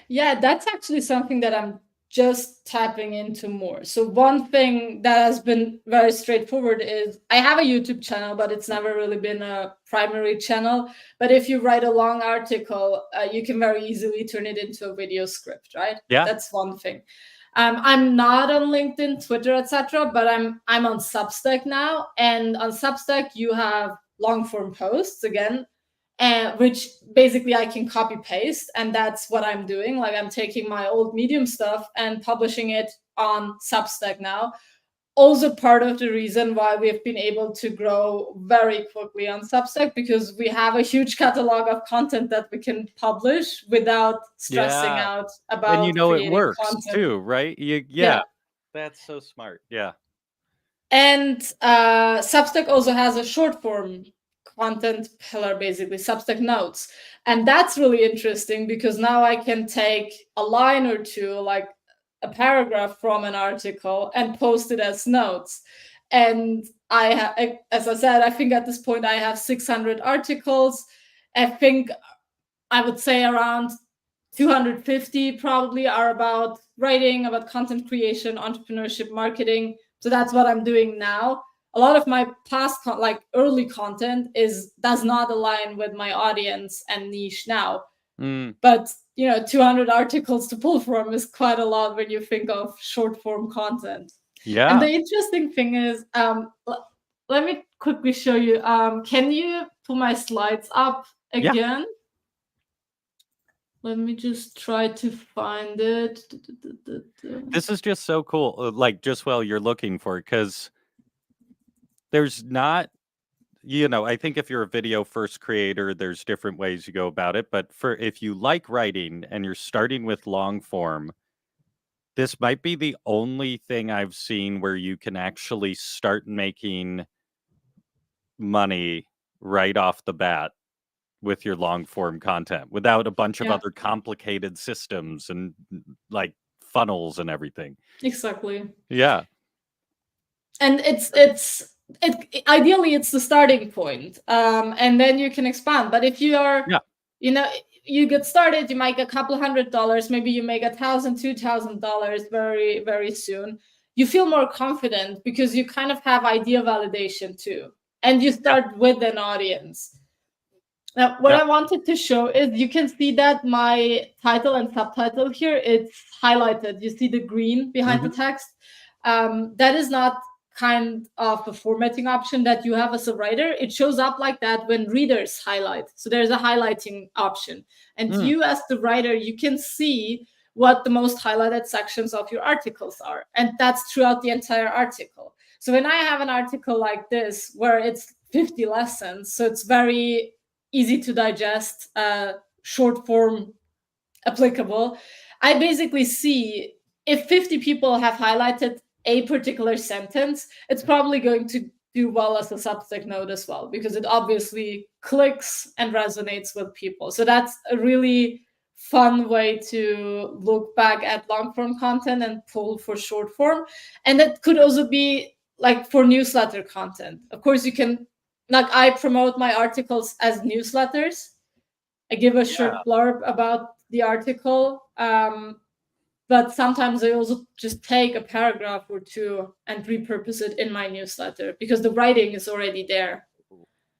Yeah, that's actually something that I'm just tapping into more. So one thing that has been very straightforward is I have a YouTube channel, but it's never really been a primary channel. But if you write a long article, you can very easily turn it into a video script, right? Yeah. That's one thing. I'm not on LinkedIn, Twitter, etc., but I'm on Substack now, and on Substack you have long form posts again, and which basically I can copy paste, and that's what I'm doing. Like I'm taking my old Medium stuff and publishing it on Substack now. Also, part of the reason why we've been able to grow very quickly on Substack because we have a huge catalog of content that we can publish without stressing Yeah, out and you about know it creating works content. too, right? Yeah, Yeah. that's so smart, yeah. And Substack also has a short form content pillar, basically, Substack Notes. And that's really interesting because now I can take a line or two, like a paragraph from an article, and post it as notes. And as I said, I think at this point I have 600 articles. I think I would say around 250 probably are about writing, about content creation, entrepreneurship, marketing. So that's what I'm doing now. A lot of my past like early content is does not align with my audience and niche now. Mm, But 200 articles to pull from is quite a lot when you think of short form content. And yeah, the interesting thing is, let me quickly show you. Can you pull my slides up yeah. again? Let me just try to find it. This is just so cool, like, just while you're looking for it, because there's not I think if you're a video first creator, there's different ways you go about it. But for if you like writing and you're starting with long form, this might be the only thing I've seen where you can actually start making money right off the bat with your long form content without a bunch of Yeah, other complicated systems and like funnels and everything. exactly. Yeah. And ideally it's the starting point, and then you can expand. But if you are, Yeah. you know, you get started, you make a couple $100, maybe you make $1,000, $2,000 very, very soon. You feel more confident because you kind of have idea validation too, and you Yeah. start with an audience. Now, what Yeah. I wanted to show is you can see that my title and subtitle here, it's highlighted. You see the green behind the Mhm. text. That is not kind of a formatting option that you have as a writer. It shows up like that when readers highlight. So there's a highlighting option. And Mm. you, as the writer, you can see what the most highlighted sections of your articles are. And that's throughout the entire article. So when I have an article like this, where it's 50 lessons, so it's very easy to digest, short form applicable, I basically see if 50 people have highlighted a particular sentence, it's probably going to do well as a Substack note as well, because it obviously clicks and resonates with people. So that's a really fun way to look back at long form content and pull for short form. And that could also be like for newsletter content. Of course, you can, like, I promote my articles as newsletters. I give a Yeah. short blurb about the article, but sometimes I also just take a paragraph or two and repurpose it in my newsletter because the writing is already there.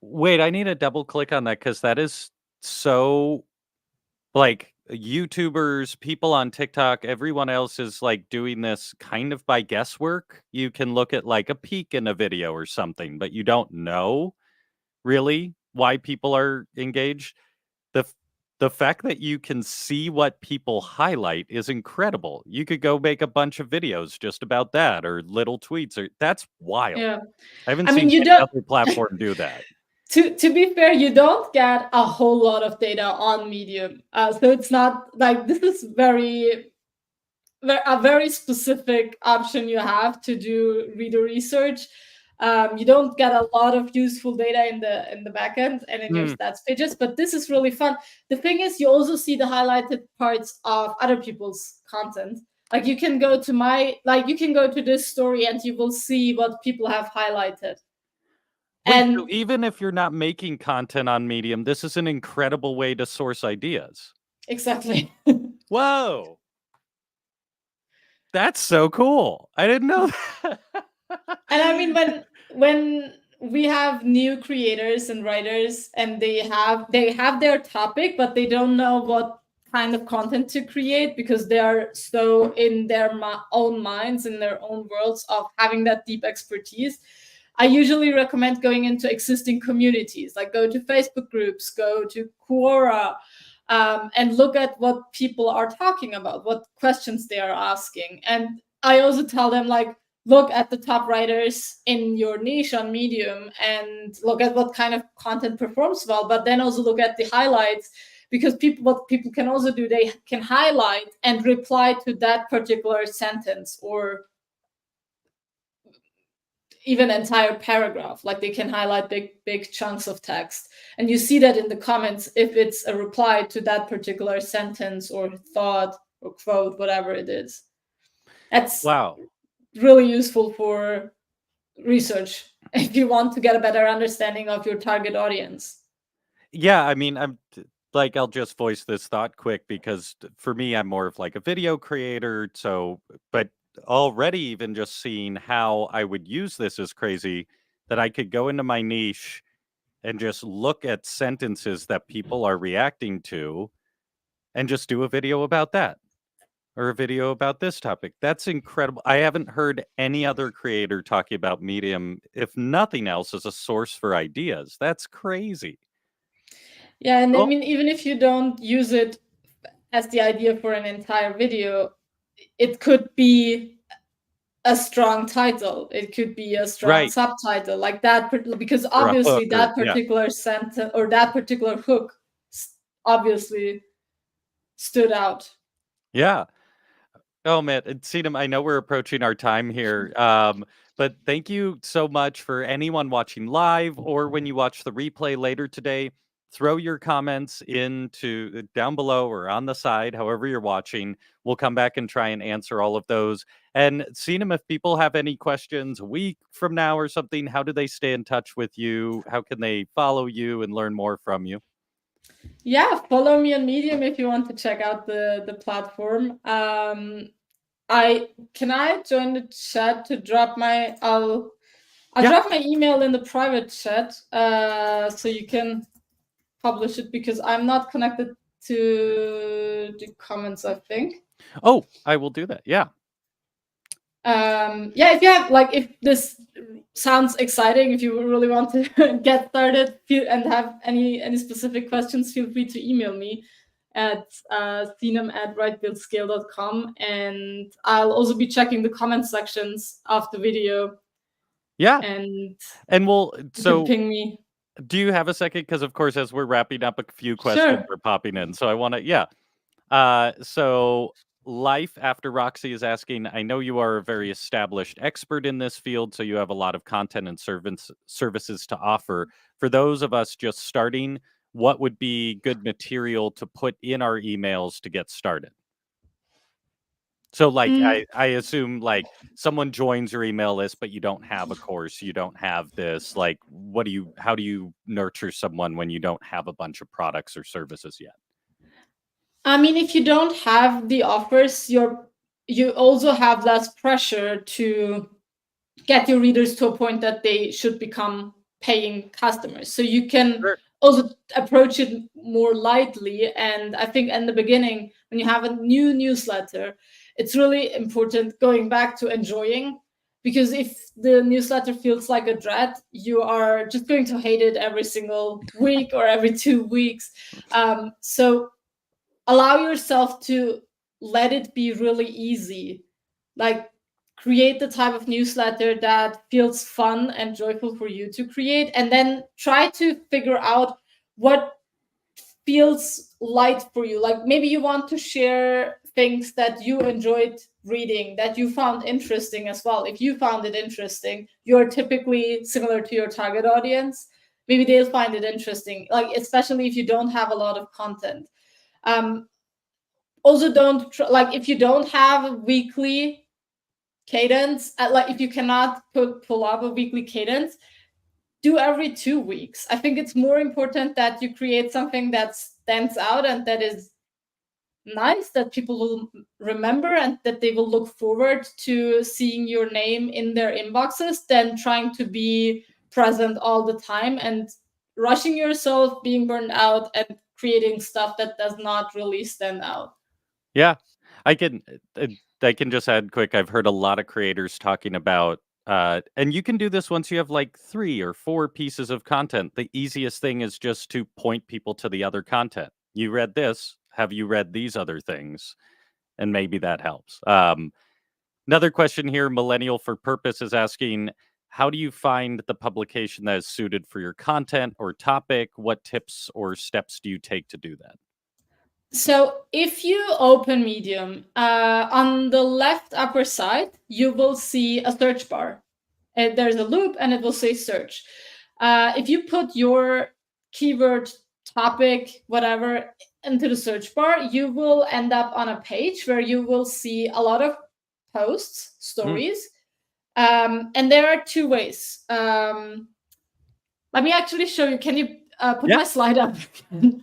Wait, I need to double click on that because that is so like YouTubers, people on TikTok, everyone else is like doing this kind of by guesswork. You can look at like a peek in a video or something, but you don't know really. why people are engaged. The the fact that you can see what people highlight is incredible. You could go make a bunch of videos just about that or little tweets or that's wild. Yeah. I haven't I mean, seen you any don't other platform do that. to be fair, you don't get a whole lot of data on Medium. So it's not like this is a very specific option you have to do reader research. You don't get a lot of useful data in the backend and in your Mm. stats pages, but this is really fun. The thing is, you also see the highlighted parts of other people's content. Like you can go to this story and you will see what people have highlighted. Wait, so And even if you're not making content on Medium, this is an incredible way to source ideas. exactly. Whoa. That's so cool. I didn't know that. And I mean, when we have new creators and writers and they have their topic, but they don't know what kind of content to create because they are so in their own minds, in their own worlds of having that deep expertise, I usually recommend going into existing communities, like go to Facebook groups, go to Quora, and look at what people are talking about, what questions they are asking. And I also tell them, like, look at the top writers in your niche on Medium and look at what kind of content performs well, but then also look at the highlights, because what people can also do, they can highlight and reply to that particular sentence or even entire paragraph. Like they can highlight big chunks of text, and you see that in the comments if it's a reply to that particular sentence or thought or quote, whatever it is. That's Wow. really useful for research if you want to get a better understanding of your target audience. Yeah, I mean, like I'll just voice this thought quick because for me, I'm more of like a video creator. So, but already even just seeing how I would use this is crazy that I could go into my niche and just look at sentences that people are reacting to and just do a video about that or a video about this topic. That's incredible. I haven't heard any other creator talking about Medium, if nothing else, as a source for ideas. That's crazy. Yeah, and I Oh, mean, even if you don't use it as the idea for an entire video, it could be a strong title. It could be a strong right. subtitle, like that, because Or a obviously hook or that yeah. particular sentence or that particular hook obviously stood out. Yeah. Oh, man, and Sinem, I know we're approaching our time here, but thank you so much for anyone watching live or when you watch the replay later today. Throw your comments into down below or on the side, however you're watching. We'll come back and try and answer all of those. And Sinem, if people have any questions a week from now or something, how do they stay in touch with you? How can they follow you and learn more from you? Yeah, follow me on Medium if you want to check out the platform. I join the chat to drop my I'll Yeah. drop my email in the private chat, so you can publish it, because I'm not connected to the comments, I think. Oh, I will do that. Yeah. Yeah, if you have, like, if this sounds exciting, if you really want to get started and have any specific questions, feel free to email me at sinem@writebuildscale.com, and I'll also be checking the comment sections of the video, Yeah. and And you can so ping me. do you have a second? Because of course, as we're wrapping up, a few questions Sure. are popping in. So I want to, yeah. So Life After Roxy is asking, I know you are a very established expert in this field, so you have a lot of content and services to offer. For those of us just starting, what would be good material to put in our emails to get started? So, like, Mm, I assume, like, someone joins your email list, but you don't have a course, you don't have this, like, how do you nurture someone when you don't have a bunch of products or services yet? I mean, if you don't have the offers, you also have less pressure to get your readers to a point that they should become paying customers. So you can Sure. also approach it more lightly. And I think in the beginning, when you have a new newsletter, it's really important going back to enjoying, because if the newsletter feels like a dread, you are just going to hate it every single week or every 2 weeks. So allow yourself to let it be really easy. Like, create the type of newsletter that feels fun and joyful for you to create, and then try to figure out what feels light for you. Like, maybe you want to share things that you enjoyed reading, that you found interesting as well. If you found it interesting, you're typically similar to your target audience. Maybe they'll find it interesting, like, especially if you don't have a lot of content. Also, like, if you don't have a weekly cadence, like if you cannot pull up a weekly cadence, do every 2 weeks. I think it's more important that you create something that stands out and that is nice, that people will remember and that they will look forward to seeing your name in their inboxes, than trying to be present all the time and rushing yourself, being burned out, and creating stuff that does not really stand out. Yeah, I can I can just add quick, I've heard a lot of creators talking about, and you can do this once you have, like, 3 or 4 pieces of content. The easiest thing is just to point people to the other content. "You read this, have you read these other things?" And maybe that helps. Another question here, Millennial for Purpose is asking, "How do you find the publication that is suited for your content or topic? What tips or steps do you take to do that?" So if you open Medium, on the left upper side, you will see a search bar. There's a loop and it will say search. If you put your keyword, topic, whatever, into the search bar, you will end up on a page where you will see a lot of posts, Mm, stories. And there are two ways. Let me actually show you. Can you put yeah. my slide up again?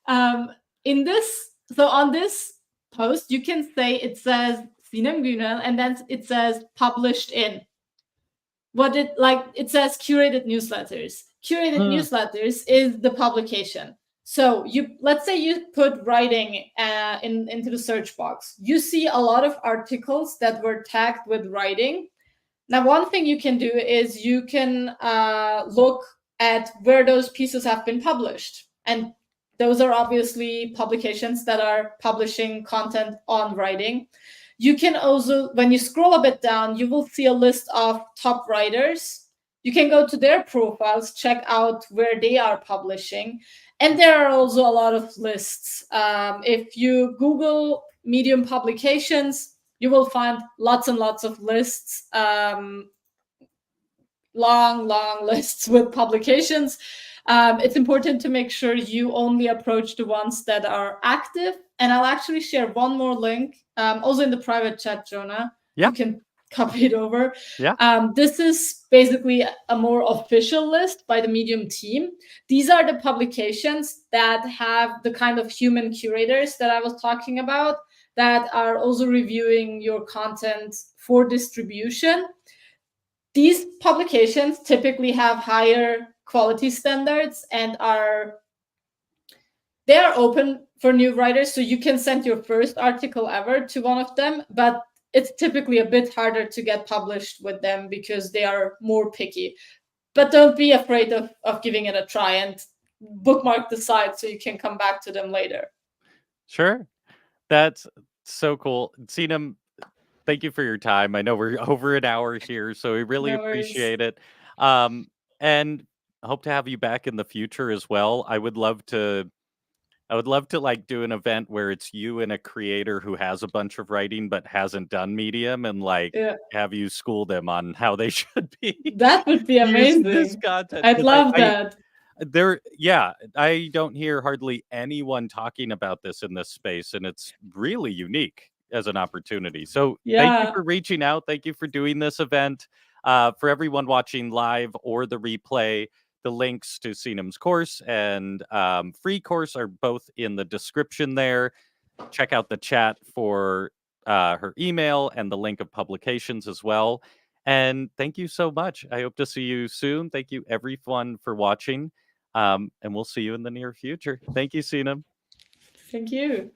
um, in this, so on this post, you can say it says Sinem Günel, and then it says published in. It says curated newsletters. Curated Mm, newsletters is the publication. So let's say you put writing into the search box. You see a lot of articles that were tagged with writing. Now, one thing you can do is you can look at where those pieces have been published. And those are obviously publications that are publishing content on writing. You can also, when you scroll a bit down, you will see a list of top writers. You can go to their profiles, check out where they are publishing. And there are also a lot of lists. If you Google Medium publications, you will find lots and lots of lists, long lists with publications. It's important to make sure you only approach the ones that are active. And I'll actually share one more link, also in the private chat, Jonah. yeah, You can copy it over. yeah. This is basically a more official list by the Medium team. These are the publications that have the kind of human curators that I was talking about, that are also reviewing your content for distribution. These publications typically have higher quality standards and they are open for new writers, so you can send your first article ever to one of them, but it's typically a bit harder to get published with them because they are more picky. But don't be afraid of giving it a try, and bookmark the site so you can come back to them later. Sure. That's so cool. Sinem, thank you for your time. I know we're over an hour here, so we really No worries. appreciate it. And hope to have you back in the future as well. I would love to like do an event where it's you and a creator who has a bunch of writing but hasn't done Medium, and like Yeah, have you school them on how they should be that would be using this amazing. content. I'd Because I, love I that. there yeah, I don't hear hardly anyone talking about this in this space, and it's really unique as an opportunity. So thank you Yeah. for reaching out. Thank you for doing this event. For everyone watching live or the replay, the links to Sinem's course and free course are both in the description there. Check out the chat for her email and the link of publications as well. And thank you so much. I hope to see you soon. Thank you, everyone, for watching. And we'll see you in the near future. Thank you, Sinem. Thank you.